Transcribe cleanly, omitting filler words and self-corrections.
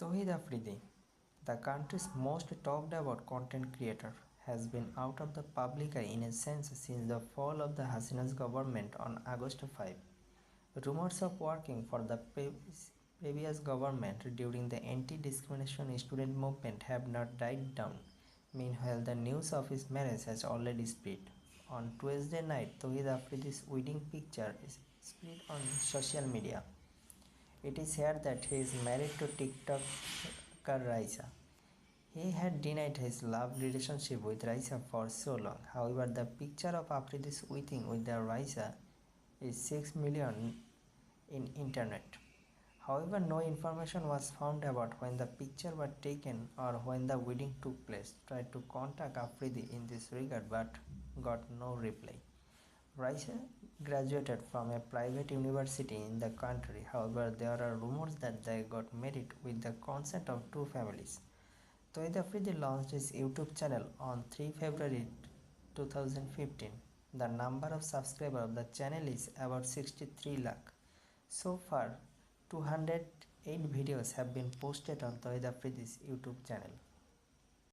Tauhid Afridi, the country's most talked about content creator, has been out of the public eye in a sense since the fall of the Hasina's government on August 5. Rumors of working for the previous government during the anti-discrimination student movement have not died down. Meanwhile, the news of his marriage has already spread. On Tuesday night, Tauhid Afridi's wedding picture is spread on social media. It is here that he is married to TikToker Raisa. He had denied his love relationship with Raisa for so long. However, the picture of Afridi's wedding with the Raisa is 6 million in internet. However, no information was found about when the picture was taken or when the wedding took place. Tried to contact Afridi in this regard but got no reply. Raisa graduated from a private university in the country. However, there are rumors that they got married with the consent of two families. Tauhid Afridi launched his YouTube channel on 3 February 2015. The number of subscribers of the channel is about 63 lakh. So far, 208 videos have been posted on Tauhid Afridi's YouTube channel.